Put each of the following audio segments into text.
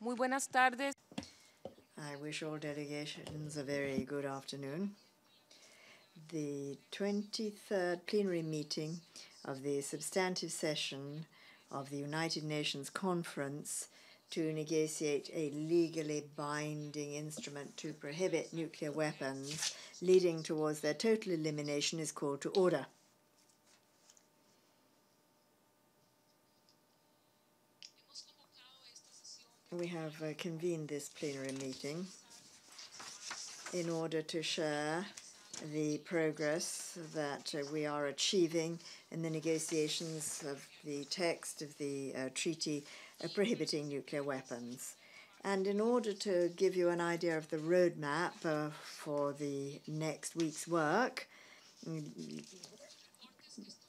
Muy buenas tardes. I wish all delegations a very good afternoon. The 23rd plenary meeting of the substantive session of the United Nations Conference to negotiate a legally binding instrument to prohibit nuclear weapons leading towards their total elimination is called to order. We have convened this plenary meeting in order to share the progress that we are achieving in the negotiations of the text of the treaty prohibiting nuclear weapons. And in order to give you an idea of the roadmap for the next week's work,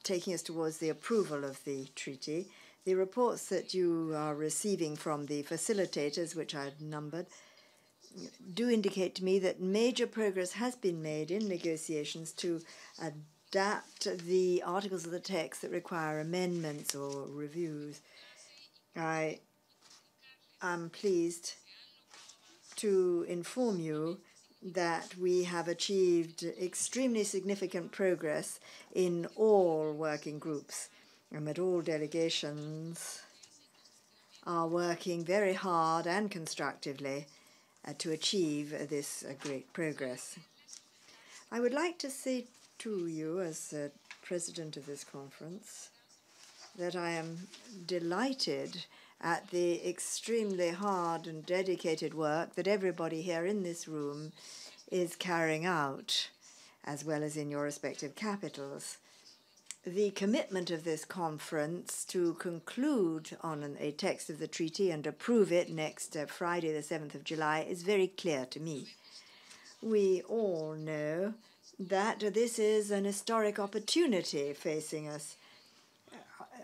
taking us towards the approval of the treaty, the reports that you are receiving from the facilitators, which I've numbered, do indicate to me that major progress has been made in negotiations to adapt the articles of the text that require amendments or reviews. I am pleased to inform you that we have achieved extremely significant progress in all working groups, and that all delegations are working very hard and constructively to achieve this great progress. I would like to say to you, as president of this conference, that I am delighted at the extremely hard and dedicated work that everybody here in this room is carrying out, as well as in your respective capitals. The commitment of this conference to conclude on a text of the treaty and approve it next Friday, the 7th of July, is very clear to me. We all know that this is an historic opportunity facing us.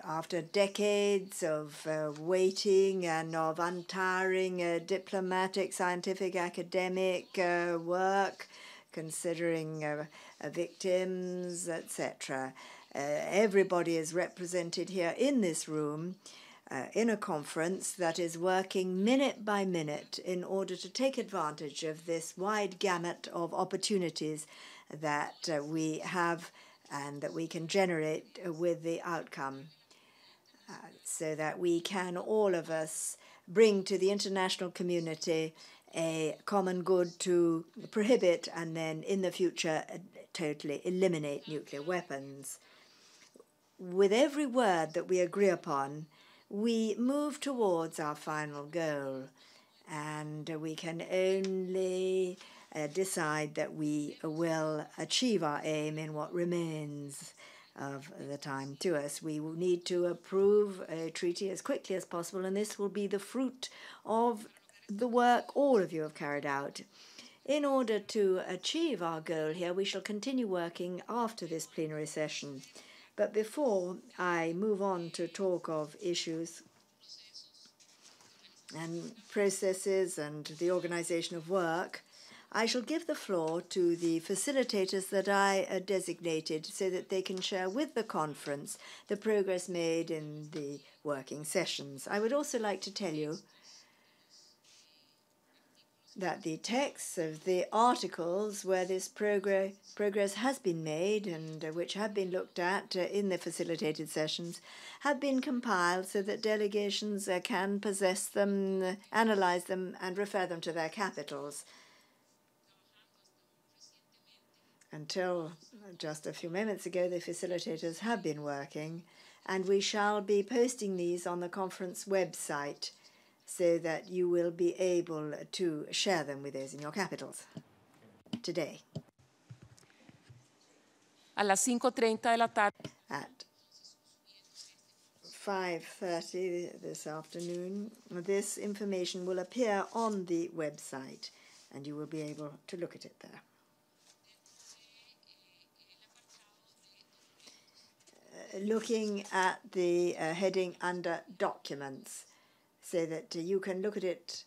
After decades of waiting and of untiring diplomatic, scientific, academic work, considering victims, etc., everybody is represented here in this room in a conference that is working minute by minute in order to take advantage of this wide gamut of opportunities that we have and that we can generate with the outcome, so that we can, all of us, bring to the international community a common good to prohibit and then in the future totally eliminate nuclear weapons. With every word that we agree upon, we move towards our final goal, and we can only decide that we will achieve our aim in what remains of the time to us. We will need to approve a treaty as quickly as possible, and this will be the fruit of the work all of you have carried out. In order to achieve our goal here, we shall continue working after this plenary session. But before I move on to talk of issues and processes and the organization of work, I shall give the floor to the facilitators that I designated so that they can share with the conference the progress made in the working sessions. I would also like to tell you that the texts of the articles where this progress has been made and which have been looked at in the facilitated sessions have been compiled so that delegations can possess them, analyze them, and refer them to their capitals. Until just a few moments ago, the facilitators have been working, and we shall be posting these on the conference website so that you will be able to share them with those in your capitals today. A las 5:30 de la tarde. At 5:30 this afternoon, this information will appear on the website, and you will be able to look at it there. Looking at the heading under Documents, so that you can look at it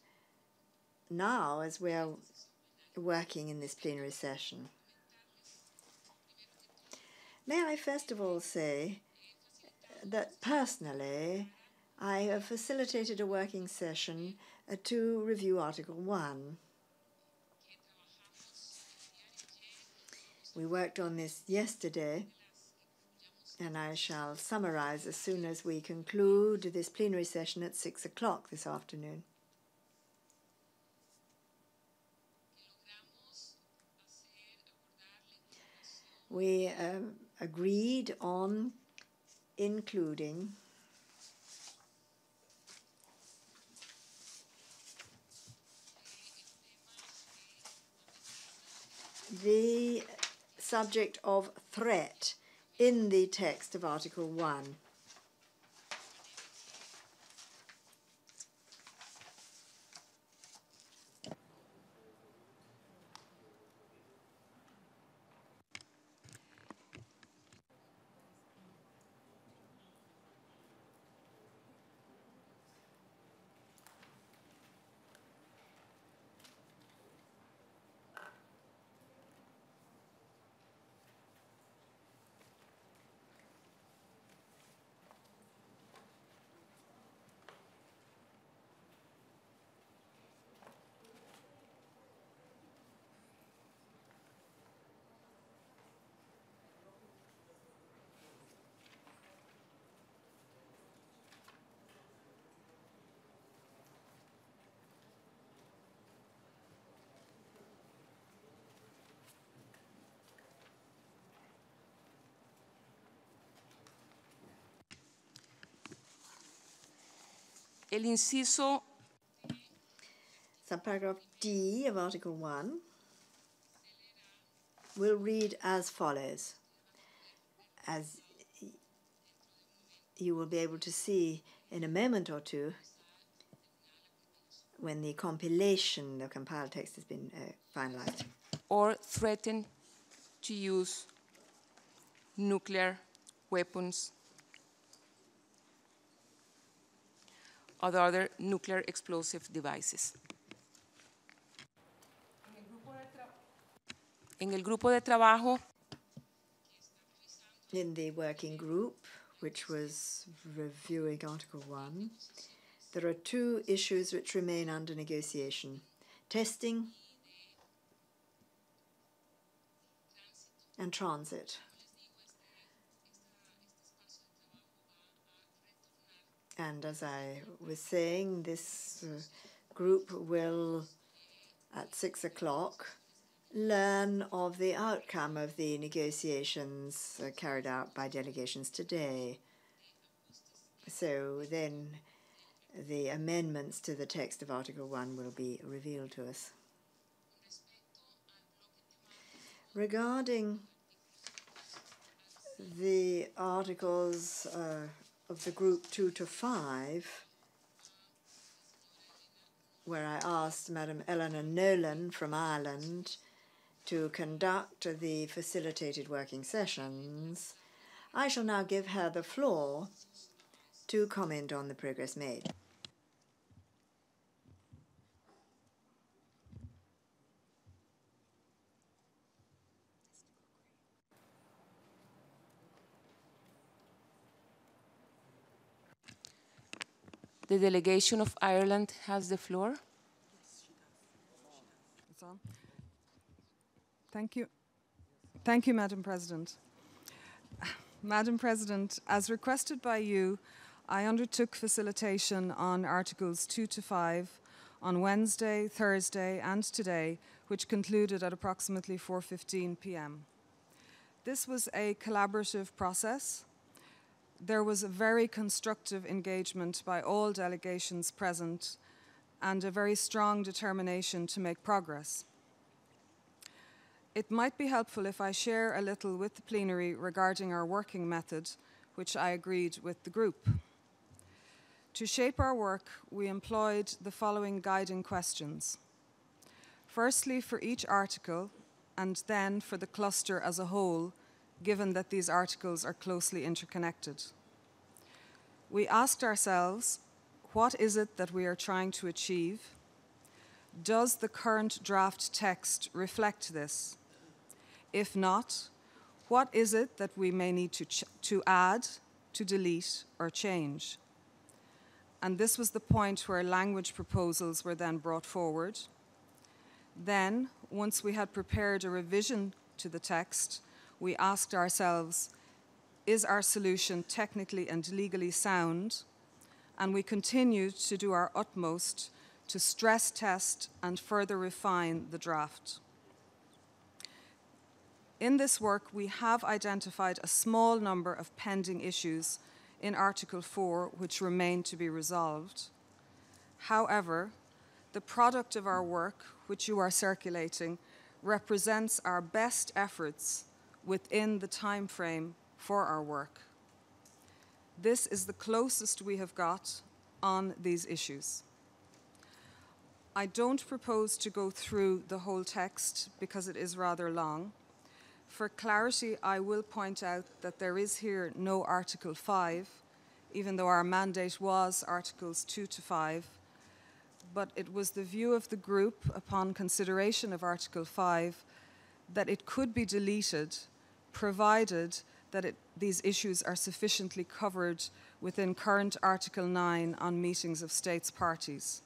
now as we're working in this plenary session. May I first of all say that personally I have facilitated a working session to review Article 1. We worked on this yesterday, and I shall summarize as soon as we conclude this plenary session at 6 o'clock this afternoon. We agreed on including the subject of threat in the text of Article 1. El inciso Subparagraph D of Article 1 will read as follows. As you will be able to see in a moment or two when the compilation, the compiled text has been finalized. or threaten to use nuclear weapons or other nuclear explosive devices. En el grupo de trabajo, In the working group, which was reviewing Article 1, there are two issues which remain under negotiation: testing and transit. And as I was saying, this group will, at 6 o'clock, learn of the outcome of the negotiations carried out by delegations today. So then the amendments to the text of Article 1 will be revealed to us. Regarding the articles of the group 2 to 5, where I asked Madam Eleanor Nolan from Ireland to conduct the facilitated working sessions, I shall now give her the floor to comment on the progress made. the delegation of Ireland has the floor. It's on. Thank you. Thank you, Madam President. Madam President, as requested by you, I undertook facilitation on Articles 2 to 5 on Wednesday, Thursday, and today, which concluded at approximately 4:15 p.m. This was a collaborative process. There was a very constructive engagement by all delegations present and a very strong determination to make progress. It might be helpful if I share a little with the plenary regarding our working method, which I agreed with the group. To shape our work, we employed the following guiding questions. Firstly, for each article, and then for the cluster as a whole, given that these articles are closely interconnected. We asked ourselves, what is it that we are trying to achieve? Does the current draft text reflect this? If not, what is it that we may need to add, to delete, or change? And this was the point where language proposals were then brought forward. Then, once we had prepared a revision to the text, we asked ourselves, is our solution technically and legally sound? And we continued to do our utmost to stress test and further refine the draft. In this work, we have identified a small number of pending issues in Article 4 which remain to be resolved. However, the product of our work, which you are circulating, represents our best efforts within the time frame for our work. This is the closest we have got on these issues. I don't propose to go through the whole text because it is rather long. For clarity, I will point out that there is here no Article 5, even though our mandate was Articles 2 to 5. But it was the view of the group, upon consideration of Article 5, that it could be deleted, provided that these issues are sufficiently covered within current Article 9 on meetings of states parties.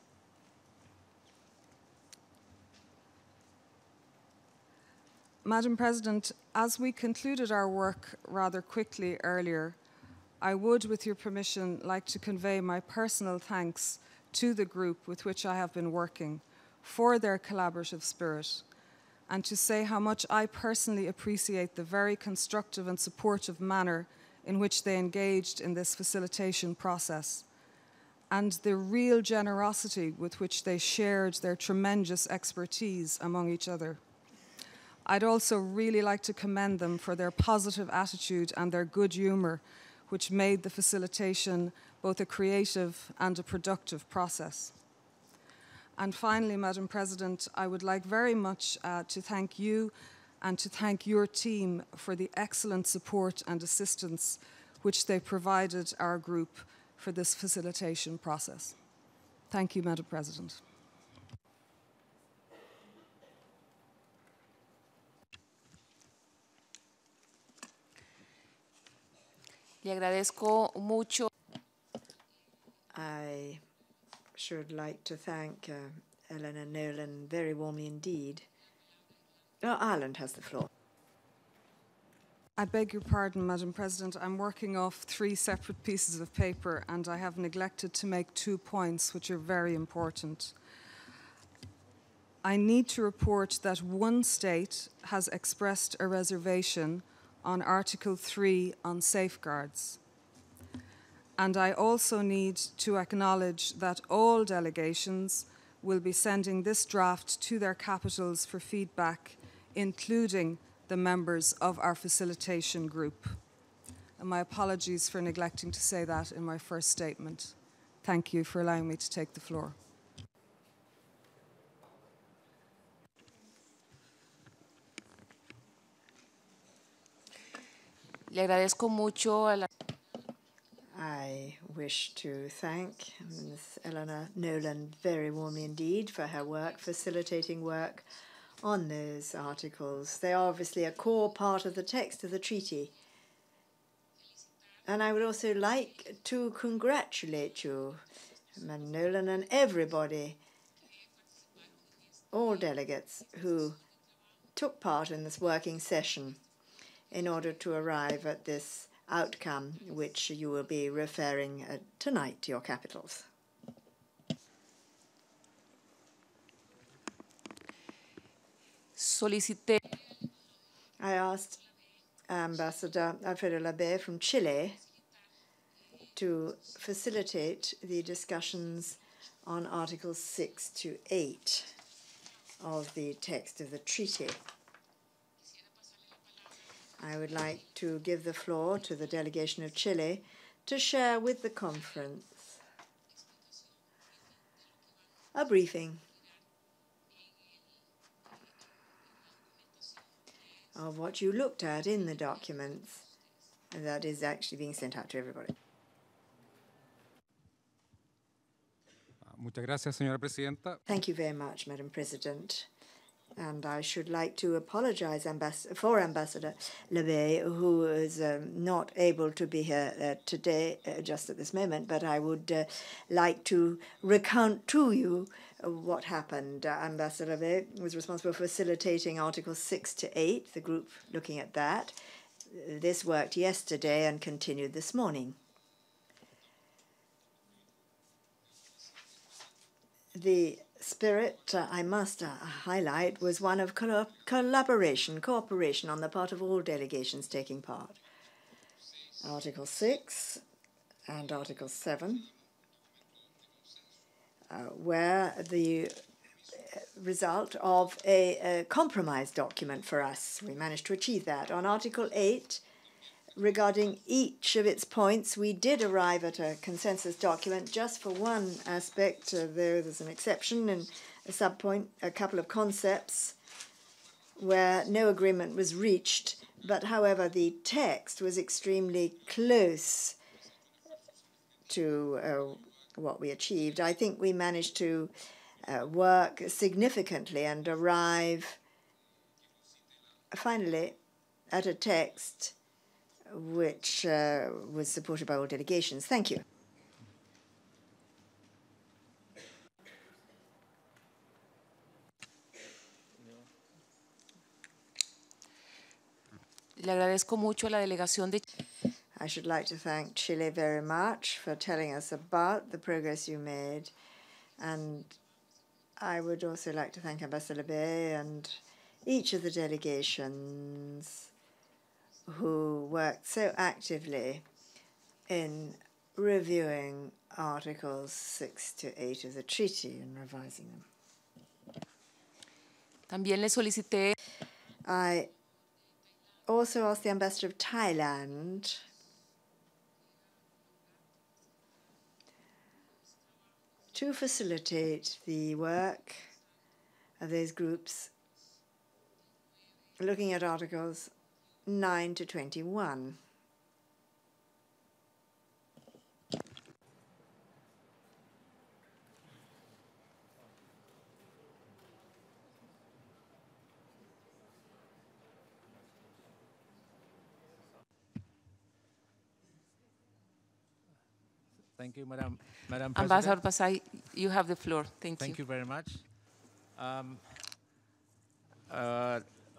Madam President, as we concluded our work rather quickly earlier, I would, with your permission, like to convey my personal thanks to the group with which I have been working for their collaborative spirit, and to say how much I personally appreciate the very constructive and supportive manner in which they engaged in this facilitation process, and the real generosity with which they shared their tremendous expertise among each other. I'd also really like to commend them for their positive attitude and their good humour, which made the facilitation both a creative and a productive process. And finally, Madam President, I would like very much to thank you and to thank your team for the excellent support and assistance which they provided our group for this facilitation process. Thank you, Madam President. Le agradezco mucho. I should like to thank Eleanor Nolan very warmly indeed. Ireland has the floor. I beg your pardon, Madam President. I'm working off 3 separate pieces of paper and I have neglected to make 2 points which are very important. I need to report that one state has expressed a reservation on Article 3 on safeguards. And I also need to acknowledge that all delegations will be sending this draft to their capitals for feedback, including the members of our facilitation group. And my apologies for neglecting to say that in my first statement. Thank you for allowing me to take the floor. Le agradezco mucho a la... I wish to thank Ms. Eleanor Nolan very warmly indeed for her work, facilitating work on those articles. They are obviously a core part of the text of the treaty. And I would also like to congratulate you, Ms. Nolan, and everybody, all delegates who took part in this working session in order to arrive at this outcome which you will be referring tonight to your capitals. Solicité. I asked Ambassador Alfredo Labé from Chile to facilitate the discussions on Articles 6 to 8 of the text of the treaty. I would like to give the floor to the delegation of Chile to share with the conference a briefing of what you looked at in the documents that is actually being sent out to everybody. Muchas gracias, señora presidenta. Thank you very much, Madam President. And I should like to apologize for Ambassador Lebey, who is not able to be here today, just at this moment, but I would like to recount to you what happened. Ambassador Lebey was responsible for facilitating Articles 6 to 8, the group looking at that. This worked yesterday and continued this morning. The spirit, I must highlight, was one of cooperation on the part of all delegations taking part. Article 6 and Article 7 were the result of a compromise document for us. We managed to achieve that. On Article 8, regarding each of its points, we did arrive at a consensus document. Just for one aspect, there's an exception in a subpoint, a couple of concepts where no agreement was reached, but however, the text was extremely close to what we achieved. I think we managed to work significantly and arrive finally at a text which was supported by all delegations. Thank you. Le agradezco mucho a la delegación de I should like to thank Chile very much for telling us about the progress you made. And I would also like to thank Ambassador Lebey and each of the delegations who worked so actively in reviewing Articles 6 to 8 of the treaty and revising them. También le solicité. I also asked the Ambassador of Thailand to facilitate the work of those groups looking at Articles 9 to 21. Thank you, Madam President. Ambassador Pasay, you have the floor. Thank you. Thank you very much.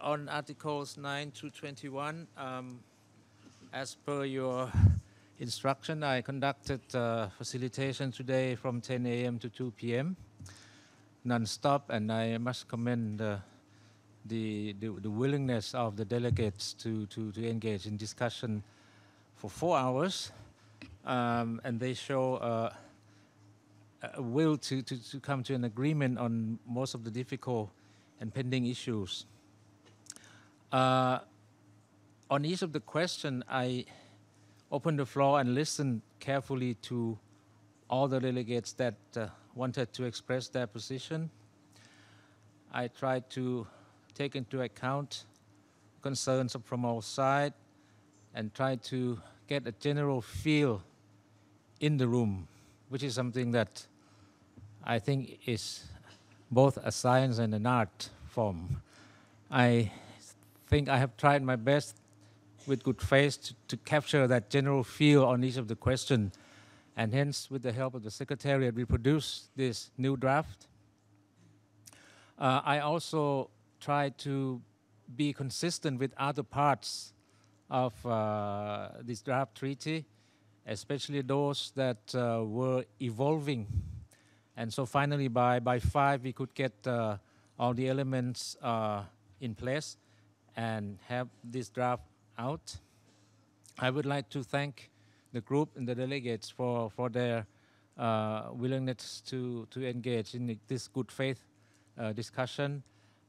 On Articles 9 to 21, as per your instruction, I conducted facilitation today from 10 a.m. to 2 p.m. non-stop, and I must commend the willingness of the delegates to engage in discussion for 4 hours, and they show a will to come to an agreement on most of the difficult and pending issues. On each of the questions, I opened the floor and listened carefully to all the delegates that wanted to express their position. I tried to take into account concerns from all sides and try to get a general feel in the room, which is something that I think is both a science and an art form. I think I have tried my best with good faith to capture that general feel on each of the questions, and hence, with the help of the Secretariat, we produced this new draft. I also tried to be consistent with other parts of this draft treaty, especially those that were evolving. And so finally, by 5, we could get all the elements in place and have this draft out. I would like to thank the group and the delegates for their willingness to engage in this good faith discussion.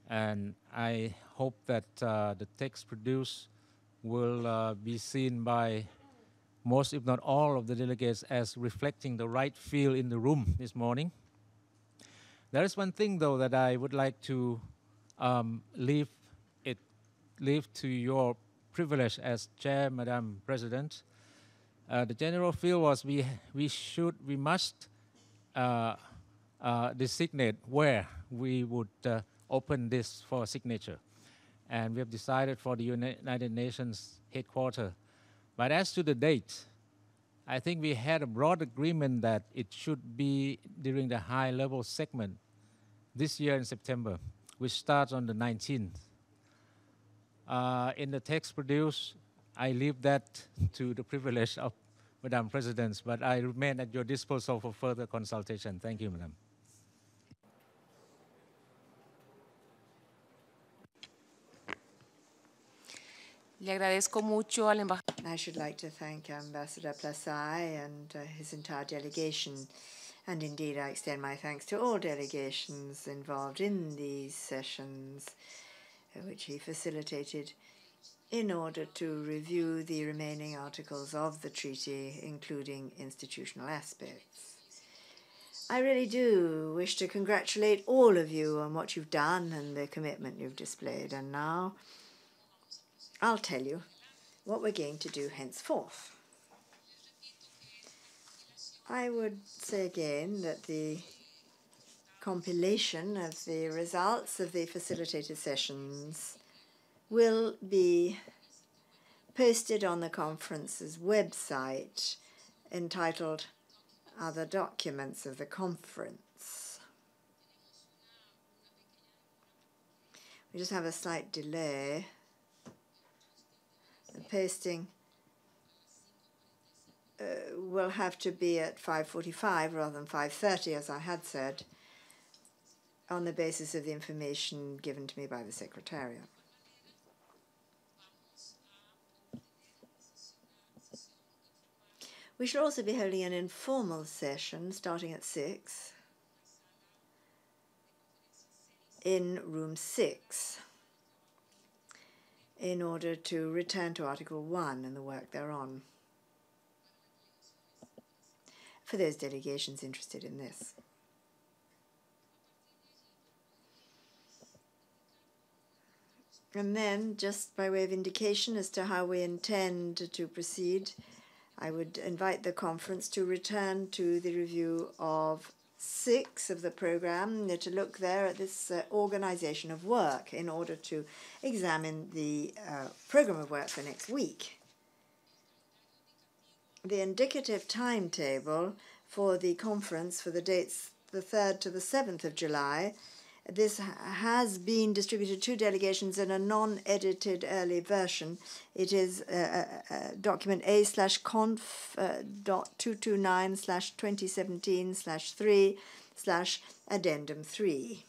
And I hope that the text produced will be seen by most, if not all, of the delegates as reflecting the right feel in the room this morning. There is one thing, though, that I would like to leave to your privilege as chair, Madam President. The general feel was we must designate where we would open this for signature. And we have decided for the United Nations headquarters. But as to the date, I think we had a broad agreement that it should be during the high-level segment this year in September, which starts on the 19th. In the text produced, I leave that to the privilege of Madam President, but I remain at your disposal for further consultation. Thank you, Madam. Le agradezco mucho al embajador. I should like to thank Ambassador Plasai and his entire delegation. And indeed, I extend my thanks to all delegations involved in these sessions, which he facilitated in order to review the remaining articles of the treaty, including institutional aspects. I really do wish to congratulate all of you on what you've done and the commitment you've displayed. And now I'll tell you what we're going to do henceforth. I would say again that the compilation of the results of the facilitated sessions will be posted on the conference's website entitled Other Documents of the Conference. We just have a slight delay. The posting will have to be at 5:45 rather than 5:30, as I had said, on the basis of the information given to me by the Secretariat. We shall also be holding an informal session starting at 6 in room 6 in order to return to Article 1 and the work thereon, for those delegations interested in this. And then, just by way of indication as to how we intend to proceed, I would invite the conference to return to the review of 6 of the program, to look there at this organization of work in order to examine the program of work for next week. The indicative timetable for the conference for the dates the 3rd to the 7th of July, this has been distributed to delegations in a non-edited early version. It is document A/conf.229/2017/3/addendum 3.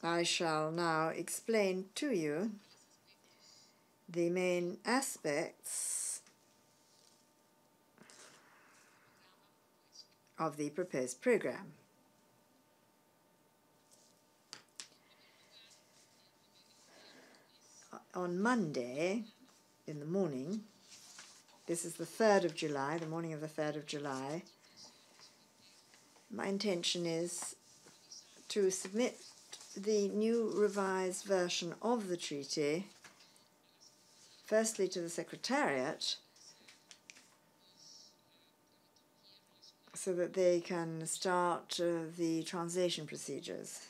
I shall now explain to you the main aspects of the proposed program. On Monday in the morning, this is the 3rd of July, the morning of the 3rd of July, my intention is to submit the new revised version of the treaty, firstly to the Secretariat, so that they can start the translation procedures.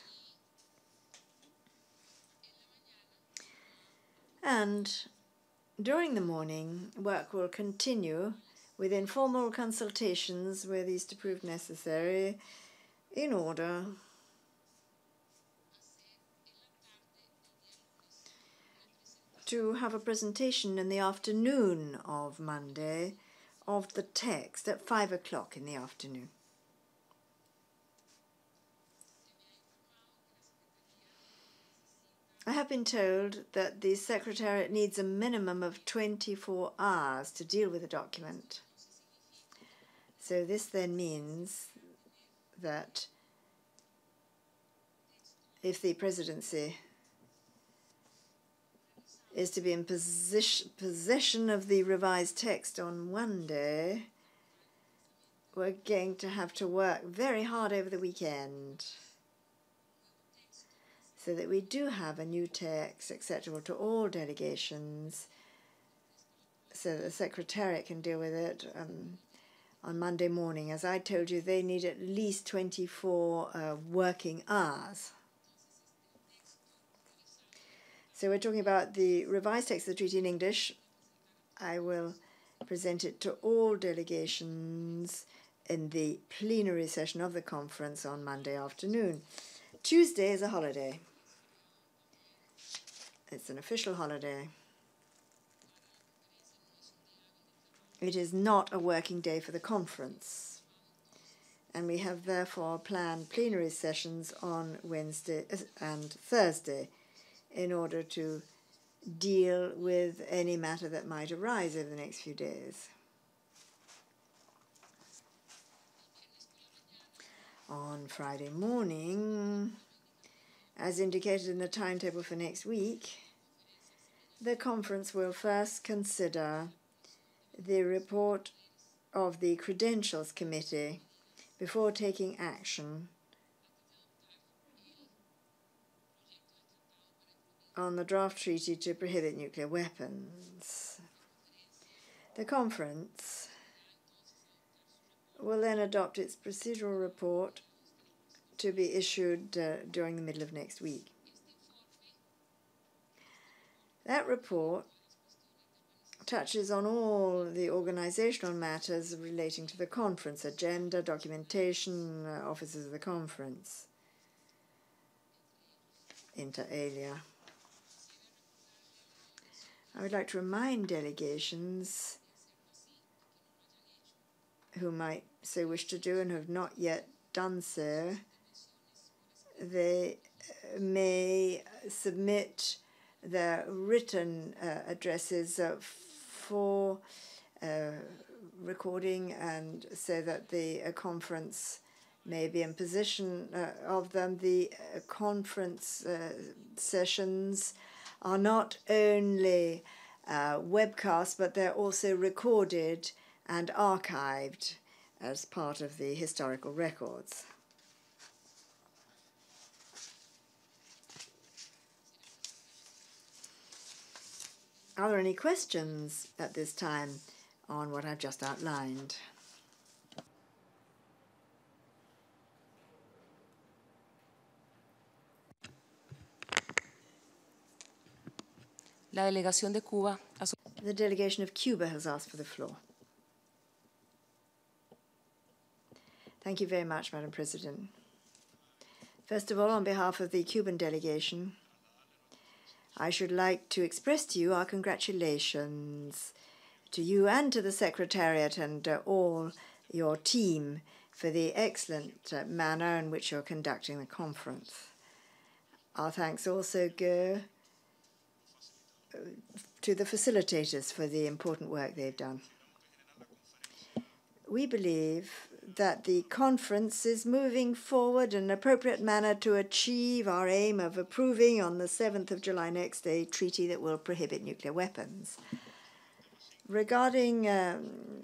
And during the morning, work will continue with informal consultations where these to prove necessary in order to have a presentation in the afternoon of Monday of the text at 5 o'clock in the afternoon. I have been told that the Secretariat needs a minimum of 24 hours to deal with the document. So this then means that if the Presidency is to be in possession of the revised text on Monday, we're going to have to work very hard over the weekend so that we do have a new text acceptable to all delegations, so that the Secretariat can deal with it. on Monday morning. As I told you, they need at least 24 working hours. So we're talking about the revised text of the treaty in English. I will present it to all delegations in the plenary session of the conference on Monday afternoon. Tuesday is a holiday. It's an official holiday. It is not a working day for the conference. And we have therefore planned plenary sessions on Wednesday and Thursday in order to deal with any matter that might arise over the next few days. On Friday morning, as indicated in the timetable for next week, the conference will first consider the report of the Credentials Committee before taking action on the draft treaty to prohibit nuclear weapons. The conference will then adopt its procedural report to be issued during the middle of next week. That report touches on all the organizational matters relating to the conference, agenda, documentation, officers of the conference, inter alia. I would like to remind delegations who might so wish to do and have not yet done so, they may submit their written addresses for recording, and so that the conference may be in possession of them. The conference sessions are not only webcast, but they're also recorded and archived as part of the historical records. Are there any questions at this time on what I've just outlined? La delegación de Cuba. The delegation of Cuba has asked for the floor. Thank you very much, Madam President. First of all, on behalf of the Cuban delegation, I should like to express to you our congratulations to you and to the Secretariat and all your team for the excellent manner in which you're conducting the conference. Our thanks also go to the facilitators for the important work they've done. We believe that the conference is moving forward in an appropriate manner to achieve our aim of approving on the 7th of July next a treaty that will prohibit nuclear weapons. Regarding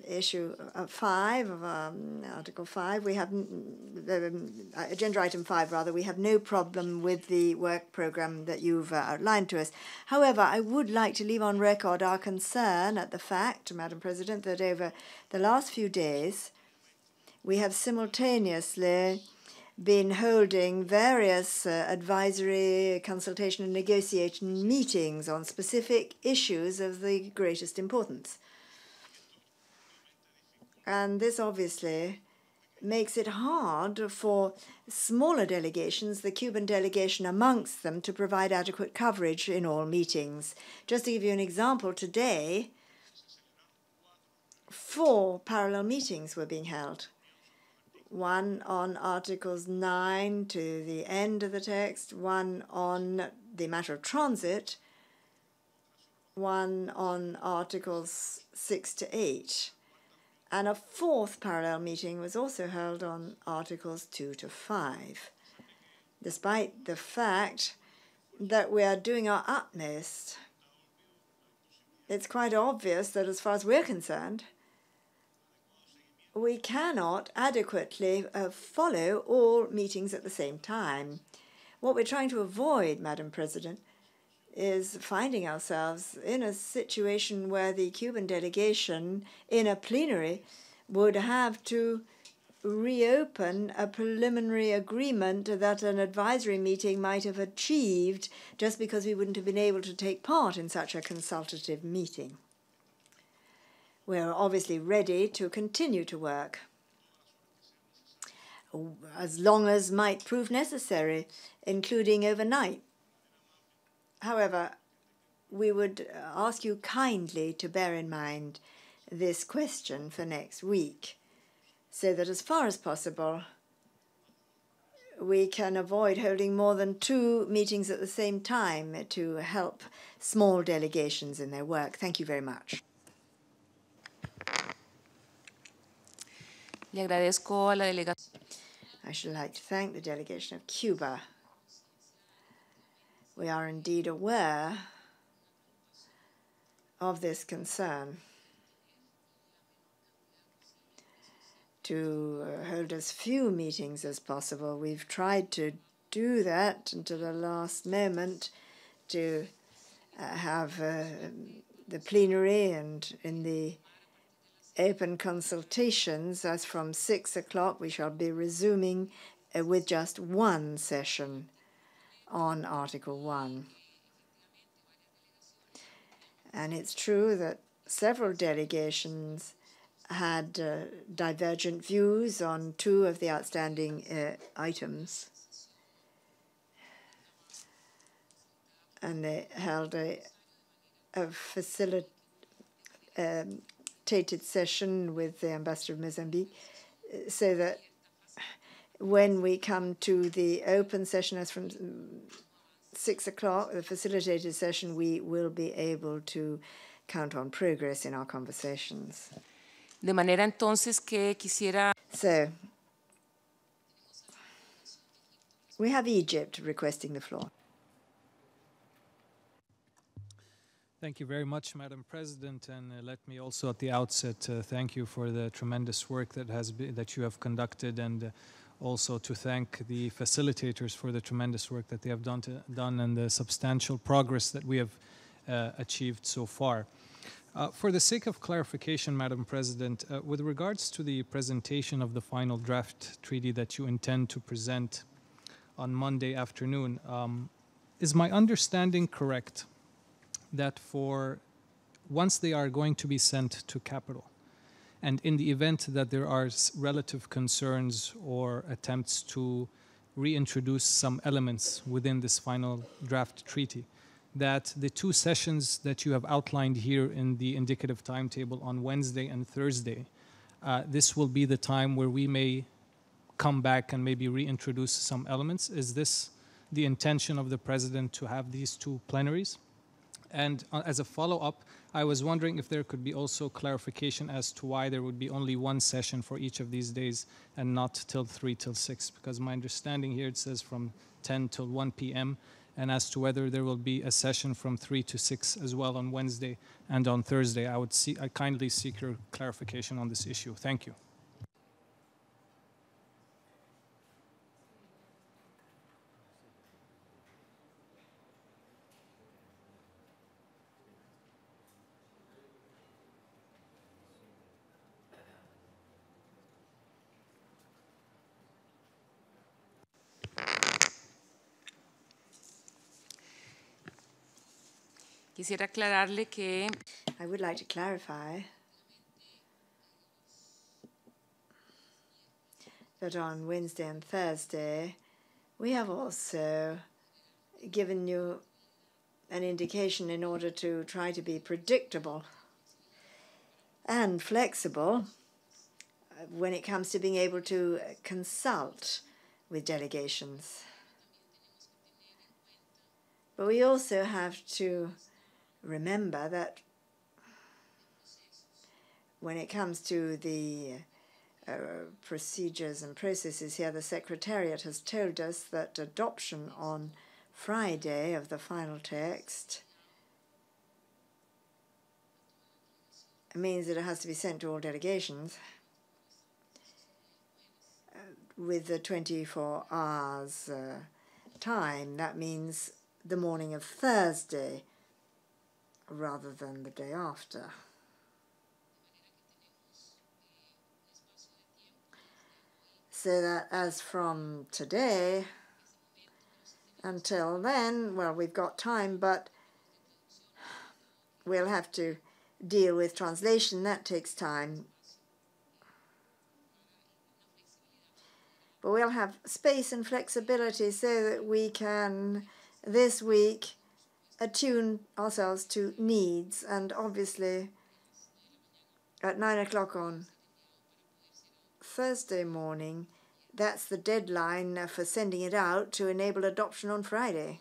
issue 5 of Article 5, we have agenda item 5 rather, we have no problem with the work program that you've outlined to us. However, I would like to leave on record our concern at the fact, Madam President, that over the last few days we have simultaneously been holding various advisory, consultation and negotiation meetings on specific issues of the greatest importance. And this obviously makes it hard for smaller delegations, the Cuban delegation amongst them, to provide adequate coverage in all meetings. Just to give you an example, today 4 parallel meetings were being held. One on Articles 9 to the end of the text, one on the matter of transit, one on Articles 6 to 8. And a 4th parallel meeting was also held on Articles 2 to 5. Despite the fact that we are doing our utmost, it's quite obvious that as far as we're concerned, we cannot adequately follow all meetings at the same time. What we're trying to avoid, Madam President, is finding ourselves in a situation where the Cuban delegation in a plenary would have to reopen a preliminary agreement that an advisory meeting might have achieved just because we wouldn't have been able to take part in such a consultative meeting. We're obviously ready to continue to work as long as might prove necessary, including overnight. However, we would ask you kindly to bear in mind this question for next week, so that as far as possible, we can avoid holding more than 2 meetings at the same time to help small delegations in their work. Thank you very much. Le agradezco a la delegación. I should like to thank the delegation of Cuba. We are indeed aware of this concern to hold as few meetings as possible. We've tried to do that until the last moment to have the plenary and in the open consultations. As from 6 o'clock, we shall be resuming with just 1 session on Article 1. And it's true that several delegations had divergent views on 2 of the outstanding items. And they held a facilitated session with the ambassador of Mozambique, so that when we come to the open session as from 6 o'clock, the facilitated session, we will be able to count on progress in our conversations. De manera entonces que quisiera... So, we have Egypt requesting the floor. Thank you very much, Madam President, and let me also at the outset thank you for the tremendous work that you have conducted, and also to thank the facilitators for the tremendous work that they have done and the substantial progress that we have achieved so far. For the sake of clarification, Madam President, with regards to the presentation of the final draft treaty that you intend to present on Monday afternoon, is my understanding correct that once they are going to be sent to Capitol, and in the event that there are relative concerns or attempts to reintroduce some elements within this final draft treaty, that the 2 sessions that you have outlined here in the indicative timetable on Wednesday and Thursday, this will be the time where we may come back and maybe reintroduce some elements? Is this the intention of the President to have these 2 plenaries? And as a follow-up, I was wondering if there could be also clarification as to why there would be only 1 session for each of these days and not till 3 till 6, because my understanding here it says from 10 till 1 p.m., and as to whether there will be a session from 3 to 6 as well on Wednesday and on Thursday. I kindly seek your clarification on this issue. Thank you. Quisiera aclararle que... I would like to clarify that on Wednesday and Thursday, we have also given you an indication in order to try to be predictable and flexible when it comes to being able to consult with delegations. But we also have to remember that when it comes to the procedures and processes here, the Secretariat has told us that adoption on Friday of the final text means that it has to be sent to all delegations with the 24 hours time. That means the morning of Thursday rather than the day after. so that as from today until then, well, we've got time, but we'll have to deal with translation. That takes time. But we'll have space and flexibility so that we can, this week, attune ourselves to needs. And obviously, at 9 o'clock on Thursday morning, that's the deadline for sending it out to enable adoption on Friday.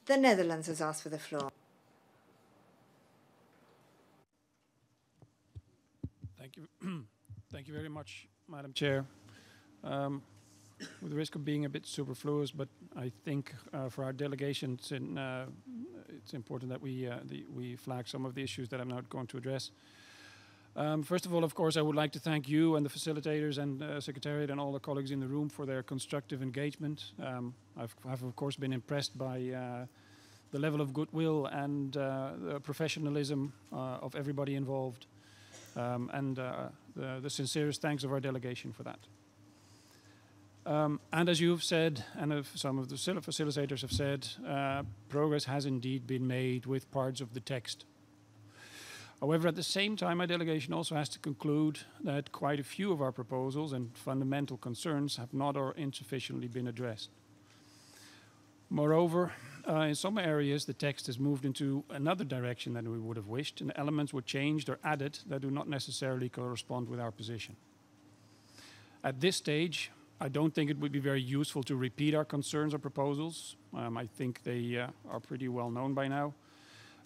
The Netherlands has asked for the floor. Thank you. Thank you very much, Madam Chair. With the risk of being a bit superfluous, but I think for our delegation, it's important that we flag some of the issues that I'm not going to address. First of all, of course, I would like to thank you and the facilitators and Secretariat and all the colleagues in the room for their constructive engagement. I've of course been impressed by the level of goodwill and the professionalism of everybody involved, and the sincerest thanks of our delegation for that. And as you've said, and some of the facilitators have said, progress has indeed been made with parts of the text. However, at the same time, my delegation also has to conclude that quite a few of our proposals and fundamental concerns have not or insufficiently been addressed. Moreover, in some areas, the text has moved into another direction than we would have wished, and elements were changed or added that do not necessarily correspond with our position. At this stage, I don't think it would be very useful to repeat our concerns or proposals. I think they are pretty well known by now.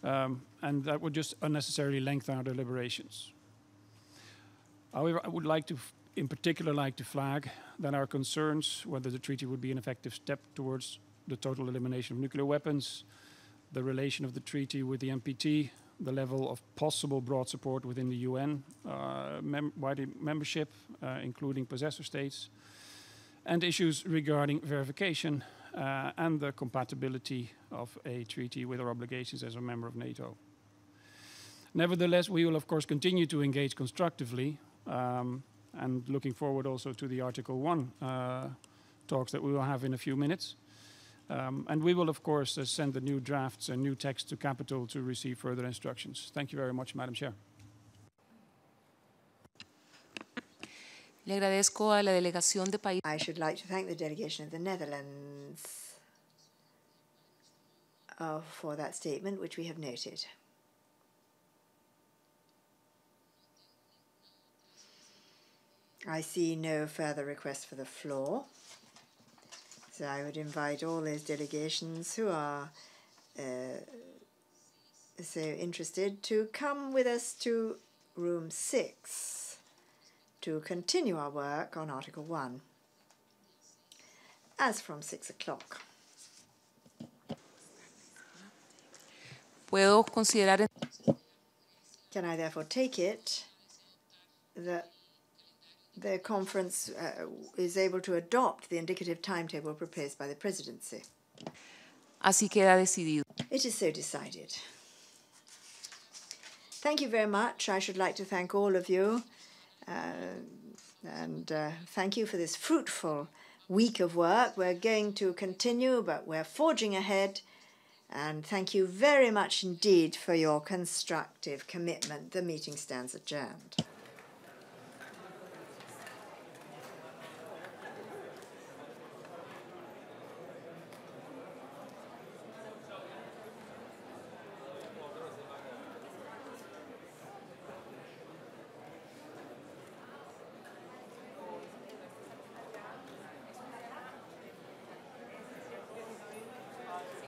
And that would just unnecessarily lengthen our deliberations. However, I would like to, in particular, like to flag that our concerns, whether the treaty would be an effective step towards the total elimination of nuclear weapons, the relation of the treaty with the NPT, the level of possible broad support within the UN, wider membership, including possessor states, and issues regarding verification and the compatibility of a treaty with our obligations as a member of NATO. Nevertheless, we will of course continue to engage constructively, and looking forward also to the Article 1 talks that we will have in a few minutes. And we will of course send the new drafts and new text to Capitol to receive further instructions. Thank you very much, Madam Chair. Le agradezco a la delegación de país. I should like to thank the delegation of the Netherlands for that statement, which we have noted. I see no further requests for the floor, so I would invite all those delegations who are so interested to come with us to room 6 to continue our work on Article 1 as from 6 o'clock. Puedo considerar. Can I therefore take it that the conference is able to adopt the indicative timetable proposed by the presidency? Así queda decidido. It is so decided. Thank you very much. I should like to thank all of you. And thank you for this fruitful week of work. We're going to continue, but we're forging ahead. And thank you very much indeed for your constructive commitment. The meeting stands adjourned.